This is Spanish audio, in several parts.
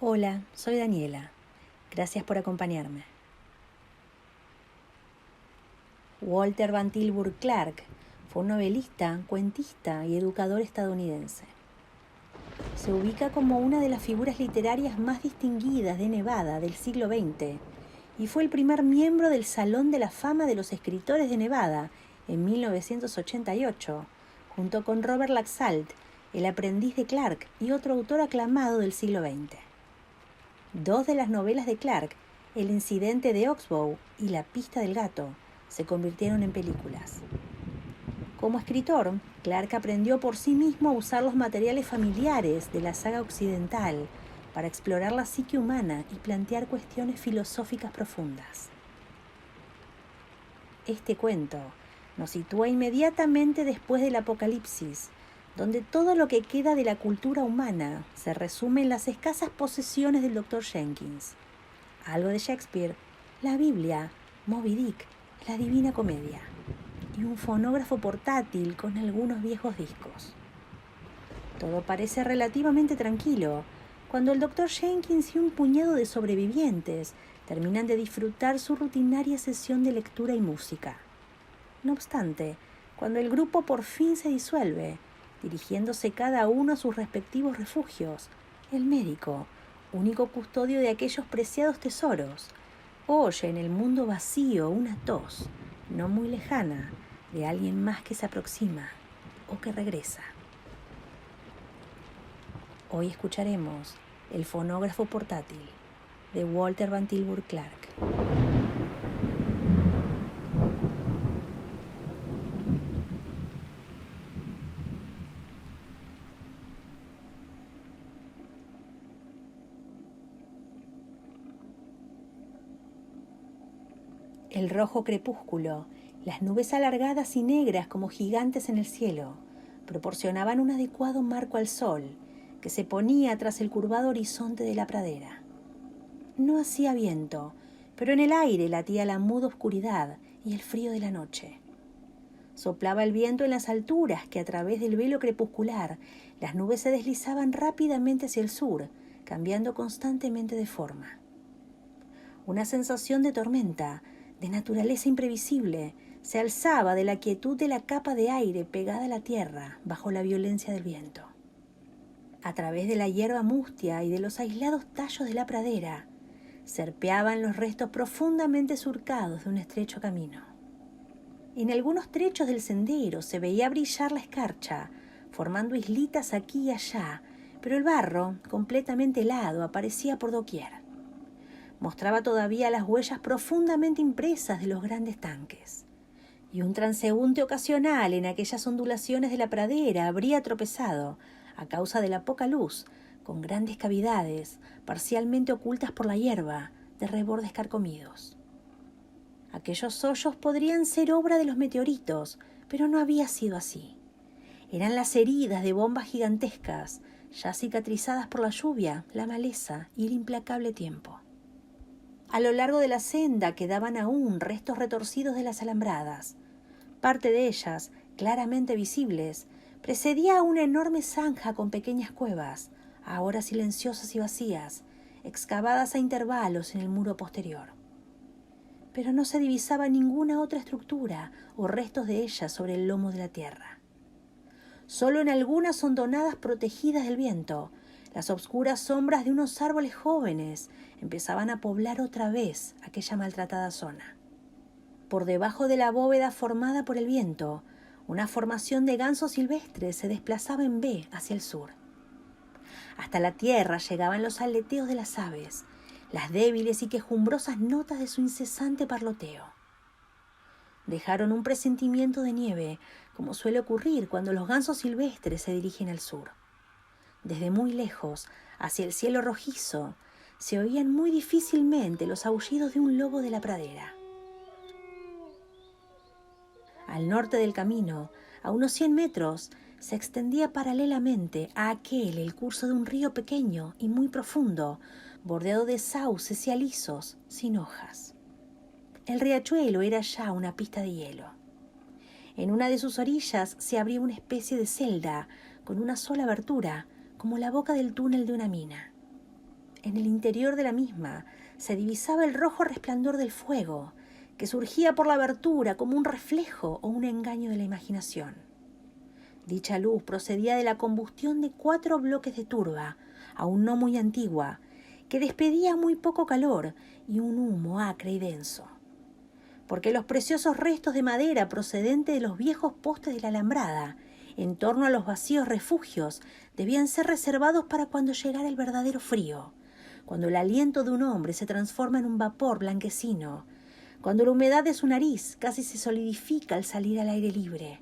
Hola, soy Daniela. Gracias por acompañarme. Walter Van Tilburg Clark fue un novelista, cuentista y educador estadounidense. Se ubica como una de las figuras literarias más distinguidas de Nevada del siglo XX y fue el primer miembro del Salón de la Fama de los Escritores de Nevada en 1988, junto con Robert Laxalt, el aprendiz de Clark y otro autor aclamado del siglo XX. Dos de las novelas de Clark, El incidente de Oxbow y La pista del gato, se convirtieron en películas. Como escritor, Clark aprendió por sí mismo a usar los materiales familiares de la saga occidental para explorar la psique humana y plantear cuestiones filosóficas profundas. Este cuento nos sitúa inmediatamente después del Apocalipsis, donde todo lo que queda de la cultura humana se resume en las escasas posesiones del Dr. Jenkins, algo de Shakespeare, la Biblia, Moby Dick, la Divina Comedia y un fonógrafo portátil con algunos viejos discos. Todo parece relativamente tranquilo cuando el Dr. Jenkins y un puñado de sobrevivientes terminan de disfrutar su rutinaria sesión de lectura y música. No obstante, cuando el grupo por fin se disuelve, dirigiéndose cada uno a sus respectivos refugios, el médico, único custodio de aquellos preciados tesoros, oye en el mundo vacío una tos, no muy lejana, de alguien más que se aproxima o que regresa. Hoy escucharemos El fonógrafo portátil, de Walter Van Tilburg Clark. El rojo crepúsculo, las nubes alargadas y negras como gigantes en el cielo, proporcionaban un adecuado marco al sol, que se ponía tras el curvado horizonte de la pradera. No hacía viento, pero en el aire latía la muda oscuridad y el frío de la noche. Soplaba el viento en las alturas que a través del velo crepuscular las nubes se deslizaban rápidamente hacia el sur, cambiando constantemente de forma. Una sensación de tormenta, de naturaleza imprevisible, se alzaba de la quietud de la capa de aire pegada a la tierra bajo la violencia del viento. A través de la hierba mustia y de los aislados tallos de la pradera, serpeaban los restos profundamente surcados de un estrecho camino. En algunos trechos del sendero se veía brillar la escarcha, formando islitas aquí y allá, pero el barro, completamente helado, aparecía por doquier. Mostraba todavía las huellas profundamente impresas de los grandes tanques. Y un transeúnte ocasional en aquellas ondulaciones de la pradera habría tropezado, a causa de la poca luz, con grandes cavidades, parcialmente ocultas por la hierba, de rebordes carcomidos. Aquellos hoyos podrían ser obra de los meteoritos, pero no había sido así. Eran las heridas de bombas gigantescas, ya cicatrizadas por la lluvia, la maleza y el implacable tiempo. A lo largo de la senda quedaban aún restos retorcidos de las alambradas. Parte de ellas, claramente visibles, precedía a una enorme zanja con pequeñas cuevas, ahora silenciosas y vacías, excavadas a intervalos en el muro posterior. Pero no se divisaba ninguna otra estructura o restos de ellas sobre el lomo de la tierra. Solo en algunas hondonadas protegidas del viento, las obscuras sombras de unos árboles jóvenes empezaban a poblar otra vez aquella maltratada zona. Por debajo de la bóveda formada por el viento, una formación de gansos silvestres se desplazaba en V hacia el sur. Hasta la tierra llegaban los aleteos de las aves, las débiles y quejumbrosas notas de su incesante parloteo. Dejaron un presentimiento de nieve, como suele ocurrir cuando los gansos silvestres se dirigen al sur. Desde muy lejos, hacia el cielo rojizo, se oían muy difícilmente los aullidos de un lobo de la pradera. Al norte del camino, a unos 100 metros, se extendía paralelamente a aquel el curso de un río pequeño y muy profundo, bordeado de sauces y alisos, sin hojas. El riachuelo era ya una pista de hielo. En una de sus orillas se abría una especie de celda, con una sola abertura, como la boca del túnel de una mina. En el interior de la misma se divisaba el rojo resplandor del fuego, que surgía por la abertura como un reflejo o un engaño de la imaginación. Dicha luz procedía de la combustión de 4 bloques de turba, aún no muy antigua, que despedía muy poco calor y un humo acre y denso. Porque los preciosos restos de madera procedentes de los viejos postes de la alambrada, en torno a los vacíos refugios, debían ser reservados para cuando llegara el verdadero frío, cuando el aliento de un hombre se transforma en un vapor blanquecino, cuando la humedad de su nariz casi se solidifica al salir al aire libre,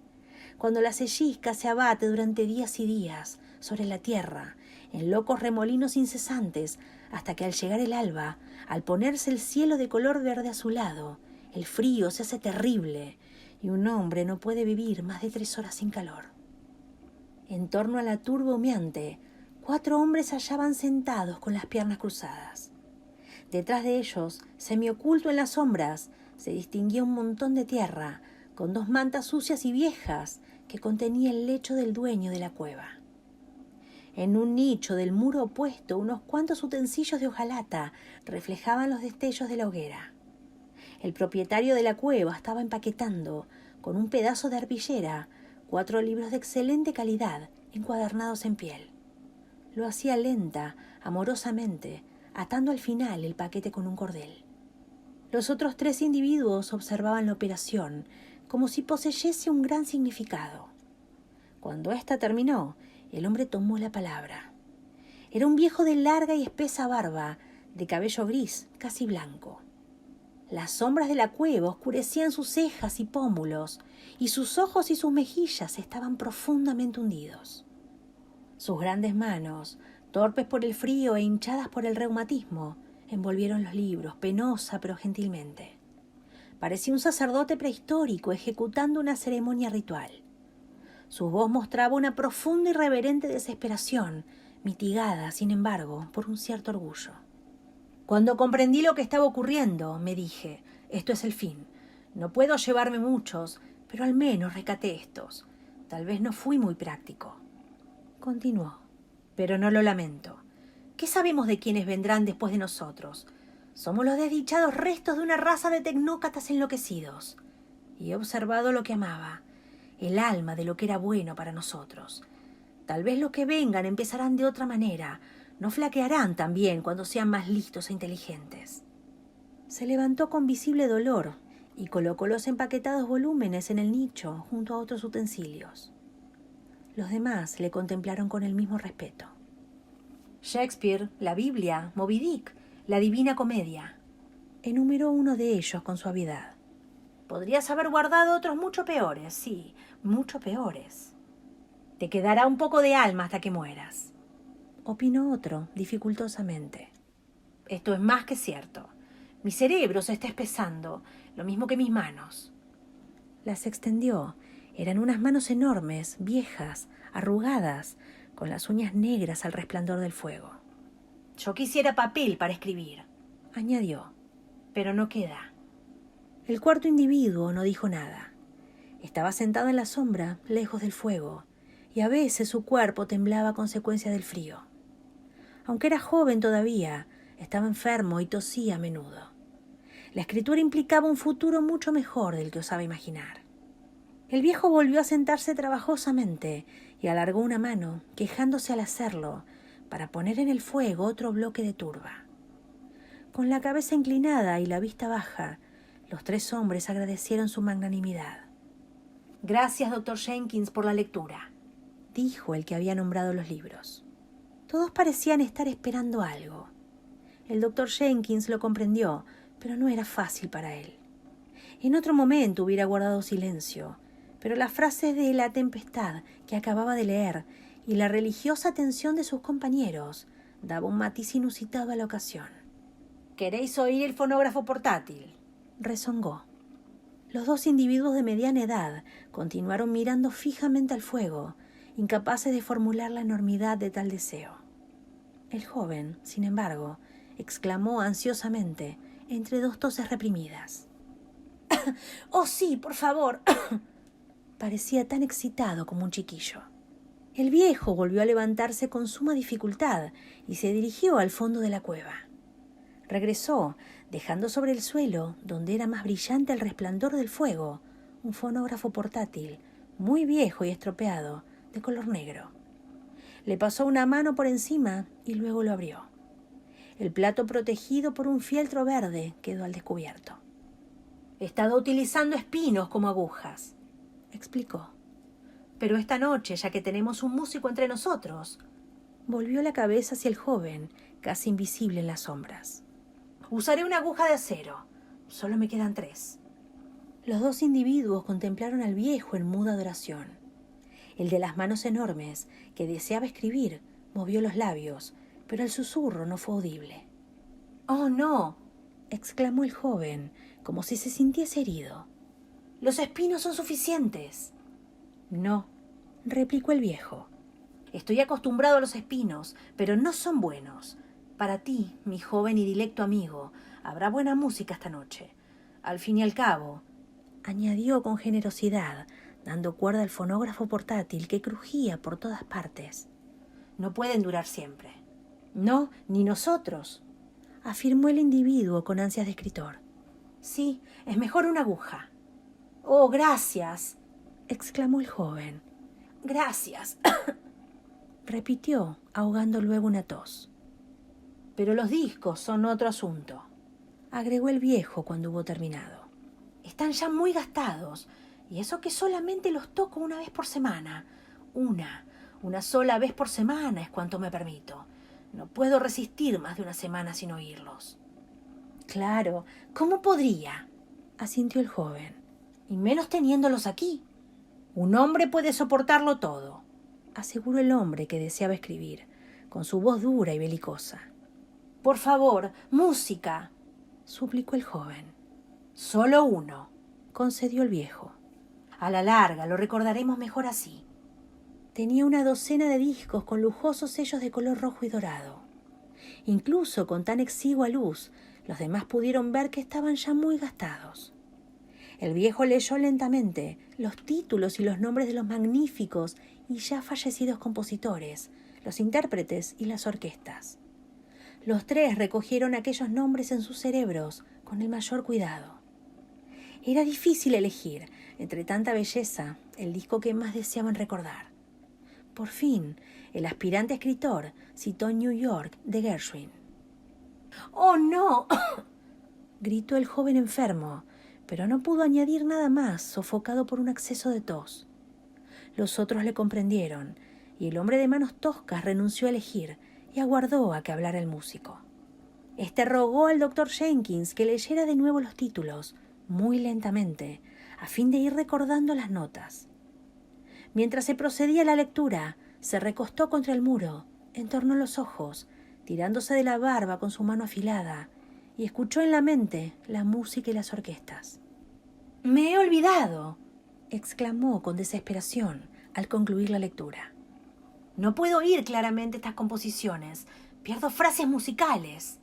cuando la sellisca se abate durante días y días sobre la tierra, en locos remolinos incesantes, hasta que al llegar el alba, al ponerse el cielo de color verde azulado, el frío se hace terrible y un hombre no puede vivir más de 3 horas sin calor. En torno a la turba humeante, 4 hombres se hallaban sentados con las piernas cruzadas. Detrás de ellos, semioculto en las sombras, se distinguía un montón de tierra, con 2 mantas sucias y viejas que contenía el lecho del dueño de la cueva. En un nicho del muro opuesto, unos cuantos utensilios de hojalata reflejaban los destellos de la hoguera. El propietario de la cueva estaba empaquetando, con un pedazo de arpillera, 4 libros de excelente calidad, encuadernados en piel. Lo hacía lenta, amorosamente, atando al final el paquete con un cordel. Los otros 3 individuos observaban la operación, como si poseyese un gran significado. Cuando ésta terminó, el hombre tomó la palabra. Era un viejo de larga y espesa barba, de cabello gris, casi blanco. Las sombras de la cueva oscurecían sus cejas y pómulos, y sus ojos y sus mejillas estaban profundamente hundidos. Sus grandes manos, torpes por el frío e hinchadas por el reumatismo, envolvieron los libros, penosa pero gentilmente. Parecía un sacerdote prehistórico ejecutando una ceremonia ritual. Su voz mostraba una profunda y reverente desesperación, mitigada, sin embargo, por un cierto orgullo. Cuando comprendí lo que estaba ocurriendo, me dije, esto es el fin. No puedo llevarme muchos, pero al menos rescaté estos. Tal vez no fui muy práctico. Continuó, pero no lo lamento. ¿Qué sabemos de quienes vendrán después de nosotros? Somos los desdichados restos de una raza de tecnócratas enloquecidos. Y he observado lo que amaba, el alma de lo que era bueno para nosotros. Tal vez los que vengan empezarán de otra manera, no flaquearán también cuando sean más listos e inteligentes. Se levantó con visible dolor y colocó los empaquetados volúmenes en el nicho junto a otros utensilios. Los demás le contemplaron con el mismo respeto. Shakespeare, la Biblia, Moby Dick, la Divina Comedia. Enumeró uno de ellos con suavidad. Podrías haber guardado otros mucho peores, sí, mucho peores. Te quedará un poco de alma hasta que mueras, opinó otro, dificultosamente. Esto es más que cierto. Mi cerebro se está espesando, lo mismo que mis manos. Las extendió. Eran unas manos enormes, viejas, arrugadas, con las uñas negras al resplandor del fuego. Yo quisiera papel para escribir, añadió, pero no queda. El cuarto individuo no dijo nada. Estaba sentado en la sombra, lejos del fuego, y a veces su cuerpo temblaba a consecuencia del frío. Aunque era joven todavía, estaba enfermo y tosía a menudo. La escritura implicaba un futuro mucho mejor del que osaba imaginar. El viejo volvió a sentarse trabajosamente y alargó una mano, quejándose al hacerlo, para poner en el fuego otro bloque de turba. Con la cabeza inclinada y la vista baja, los 3 hombres agradecieron su magnanimidad. Gracias, doctor Jenkins, por la lectura, dijo el que había nombrado los libros. Todos parecían estar esperando algo. El doctor Jenkins lo comprendió, pero no era fácil para él. En otro momento hubiera guardado silencio, pero las frases de La Tempestad que acababa de leer y la religiosa atención de sus compañeros daba un matiz inusitado a la ocasión. ¿Queréis oír el fonógrafo portátil?, rezongó. Los 2 individuos de mediana edad continuaron mirando fijamente al fuego, incapaces de formular la enormidad de tal deseo. El joven, sin embargo, exclamó ansiosamente, entre 2 toses reprimidas. «¡Oh, sí, por favor!» Parecía tan excitado como un chiquillo. El viejo volvió a levantarse con suma dificultad y se dirigió al fondo de la cueva. Regresó, dejando sobre el suelo, donde era más brillante el resplandor del fuego, un fonógrafo portátil, muy viejo y estropeado, de color negro. Le pasó una mano por encima y luego lo abrió. El plato, protegido por un fieltro verde, quedó al descubierto. «He estado utilizando espinos como agujas», explicó. «Pero esta noche, ya que tenemos un músico entre nosotros», volvió la cabeza hacia el joven, casi invisible en las sombras. «Usaré una aguja de acero. Solo me quedan 3». Los dos individuos contemplaron al viejo en muda adoración. El de las manos enormes, que deseaba escribir, movió los labios, pero el susurro no fue audible. «¡Oh, no!», exclamó el joven, como si se sintiese herido. «Los espinos son suficientes». «No», replicó el viejo. «Estoy acostumbrado a los espinos, pero no son buenos. Para ti, mi joven y dilecto amigo, habrá buena música esta noche. Al fin y al cabo», añadió con generosidad, dando cuerda al fonógrafo portátil que crujía por todas partes, «no pueden durar siempre». «No, ni nosotros», afirmó el individuo con ansias de escritor. «Sí, es mejor una aguja». «Oh, gracias», exclamó el joven. «Gracias», repitió, ahogando luego una tos. «Pero los discos son otro asunto», agregó el viejo cuando hubo terminado. «Están ya muy gastados, y eso que solamente los toco una vez por semana. Una sola vez por semana es cuanto me permito. No puedo resistir más de una semana sin oírlos». «Claro, ¿cómo podría?», asintió el joven. «Y menos teniéndolos aquí. Un hombre puede soportarlo todo», aseguró el hombre que deseaba escribir, con su voz dura y belicosa. «Por favor, música», suplicó el joven. «Solo uno», concedió el viejo. «A la larga lo recordaremos mejor así». Tenía una docena de discos con lujosos sellos de color rojo y dorado. Incluso con tan exigua luz, los demás pudieron ver que estaban ya muy gastados. El viejo leyó lentamente los títulos y los nombres de los magníficos y ya fallecidos compositores, los intérpretes y las orquestas. Los 3 recogieron aquellos nombres en sus cerebros con el mayor cuidado. Era difícil elegir, entre tanta belleza, el disco que más deseaban recordar. Por fin, el aspirante escritor citó New York de Gershwin. «¡Oh, no!», gritó el joven enfermo, pero no pudo añadir nada más, sofocado por un acceso de tos. Los otros le comprendieron, y el hombre de manos toscas renunció a elegir y aguardó a que hablara el músico. Este rogó al doctor Jenkins que leyera de nuevo los títulos, muy lentamente, a fin de ir recordando las notas. Mientras se procedía a la lectura, se recostó contra el muro, entornó los ojos, tirándose de la barba con su mano afilada, y escuchó en la mente la música y las orquestas. «Me he olvidado», exclamó con desesperación al concluir la lectura. «No puedo oír claramente estas composiciones. Pierdo frases musicales».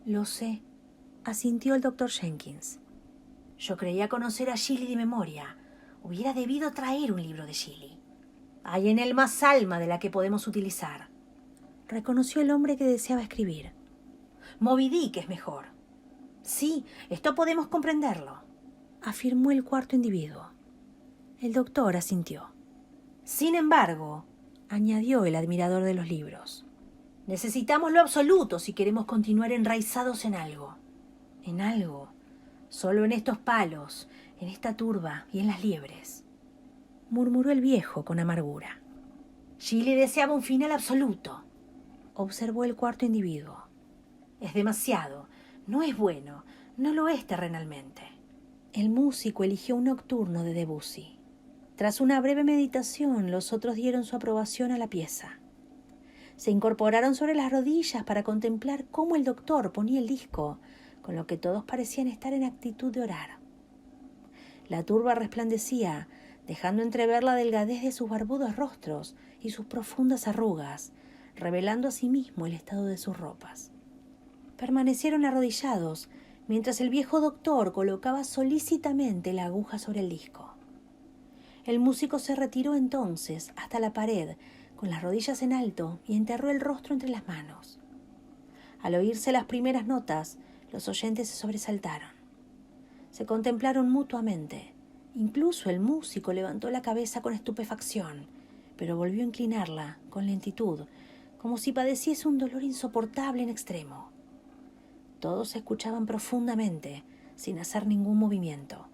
«Lo sé», asintió el doctor Jenkins. «Yo creía conocer a Shelley de memoria. Hubiera debido traer un libro de Shelley. Hay en él más alma de la que podemos utilizar», reconoció el hombre que deseaba escribir. «Moby Dick es mejor». «Sí, esto podemos comprenderlo», afirmó el cuarto individuo. El doctor asintió. «Sin embargo», añadió el admirador de los libros, «necesitamos lo absoluto si queremos continuar enraizados en algo. En algo. Solo en estos palos, en esta turba y en las liebres», murmuró el viejo con amargura. «Shelley deseaba un final absoluto», observó el cuarto individuo. «Es demasiado. No es bueno. No lo es terrenalmente». El músico eligió un nocturno de Debussy. Tras una breve meditación, los otros dieron su aprobación a la pieza. Se incorporaron sobre las rodillas para contemplar cómo el doctor ponía el disco, con lo que todos parecían estar en actitud de orar. La turba resplandecía, dejando entrever la delgadez de sus barbudos rostros y sus profundas arrugas, revelando asimismo el estado de sus ropas. Permanecieron arrodillados, mientras el viejo doctor colocaba solícitamente la aguja sobre el disco. El músico se retiró entonces hasta la pared, con las rodillas en alto, y enterró el rostro entre las manos. Al oírse las primeras notas, los oyentes se sobresaltaron. Se contemplaron mutuamente. Incluso el músico levantó la cabeza con estupefacción, pero volvió a inclinarla con lentitud, como si padeciese un dolor insoportable en extremo. Todos escuchaban profundamente, sin hacer ningún movimiento.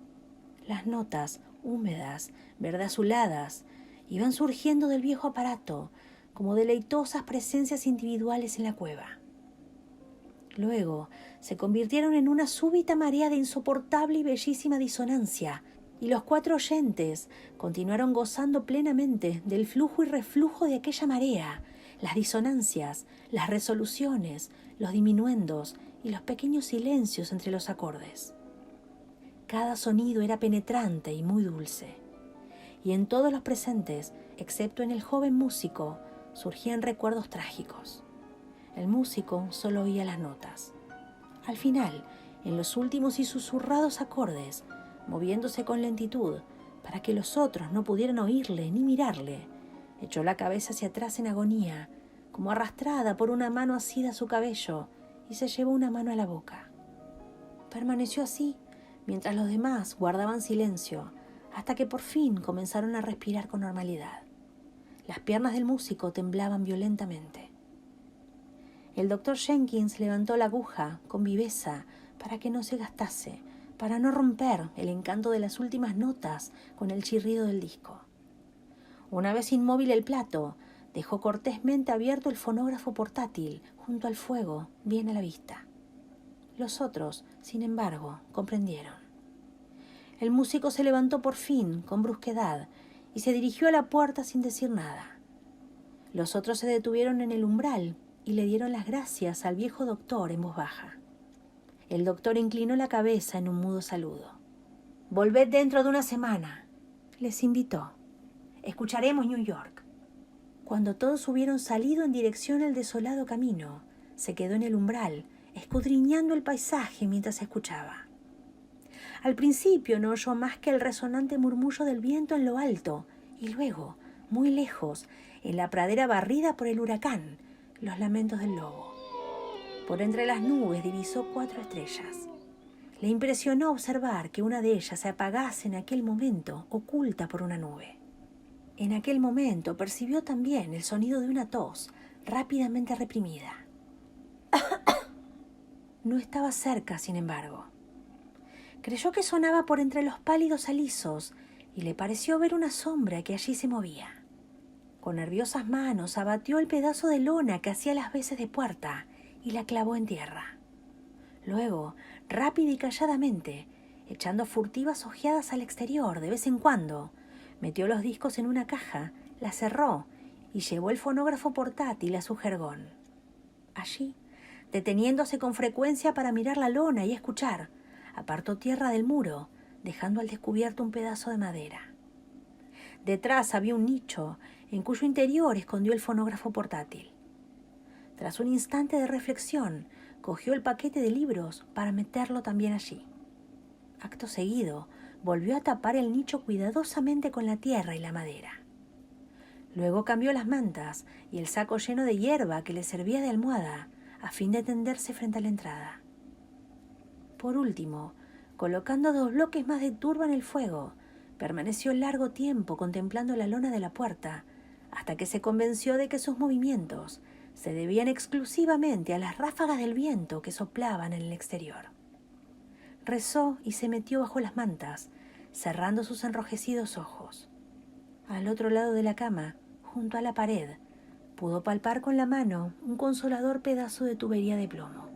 Las notas, húmedas, verde azuladas, iban surgiendo del viejo aparato, como deleitosas presencias individuales en la cueva. Luego se convirtieron en una súbita marea de insoportable y bellísima disonancia, y los 4 oyentes continuaron gozando plenamente del flujo y reflujo de aquella marea, las disonancias, las resoluciones, los diminuendos y los pequeños silencios entre los acordes. Cada sonido era penetrante y muy dulce, y en todos los presentes, excepto en el joven músico, surgían recuerdos trágicos. El músico solo oía las notas. Al final, en los últimos y susurrados acordes, moviéndose con lentitud para que los otros no pudieran oírle ni mirarle, echó la cabeza hacia atrás en agonía, como arrastrada por una mano asida a su cabello, y se llevó una mano a la boca. Permaneció así, mientras los demás guardaban silencio, hasta que por fin comenzaron a respirar con normalidad. Las piernas del músico temblaban violentamente. El doctor Jenkins levantó la aguja con viveza para que no se gastase, para no romper el encanto de las últimas notas con el chirrido del disco. Una vez inmóvil el plato, dejó cortésmente abierto el fonógrafo portátil junto al fuego, bien a la vista. Los otros, sin embargo, comprendieron. El músico se levantó por fin, con brusquedad, y se dirigió a la puerta sin decir nada. Los otros se detuvieron en el umbral y le dieron las gracias al viejo doctor en voz baja. El doctor inclinó la cabeza en un mudo saludo. «Volved dentro de una semana», les invitó. «Escucharemos New York». Cuando todos hubieron salido en dirección al desolado camino, se quedó en el umbral, escudriñando el paisaje mientras escuchaba. Al principio no oyó más que el resonante murmullo del viento en lo alto, y luego, muy lejos, en la pradera barrida por el huracán, los lamentos del lobo. Por entre las nubes divisó 4 estrellas. Le impresionó observar que una de ellas se apagase en aquel momento, oculta por una nube. En aquel momento percibió también el sonido de una tos rápidamente reprimida. No estaba cerca, sin embargo. Creyó que sonaba por entre los pálidos alisos y le pareció ver una sombra que allí se movía. Con nerviosas manos abatió el pedazo de lona que hacía las veces de puerta y la clavó en tierra. Luego, rápida y calladamente, echando furtivas ojeadas al exterior de vez en cuando, metió los discos en una caja, la cerró y llevó el fonógrafo portátil a su jergón. Allí, deteniéndose con frecuencia para mirar la lona y escuchar, apartó tierra del muro, dejando al descubierto un pedazo de madera. Detrás había un nicho, en cuyo interior escondió el fonógrafo portátil. Tras un instante de reflexión, cogió el paquete de libros para meterlo también allí. Acto seguido, volvió a tapar el nicho cuidadosamente con la tierra y la madera. Luego cambió las mantas y el saco lleno de hierba que le servía de almohada, a fin de tenderse frente a la entrada. Por último, colocando 2 bloques más de turba en el fuego, permaneció largo tiempo contemplando la lona de la puerta, hasta que se convenció de que sus movimientos se debían exclusivamente a las ráfagas del viento que soplaban en el exterior. Rezó y se metió bajo las mantas, cerrando sus enrojecidos ojos. Al otro lado de la cama, junto a la pared, pudo palpar con la mano un consolador pedazo de tubería de plomo.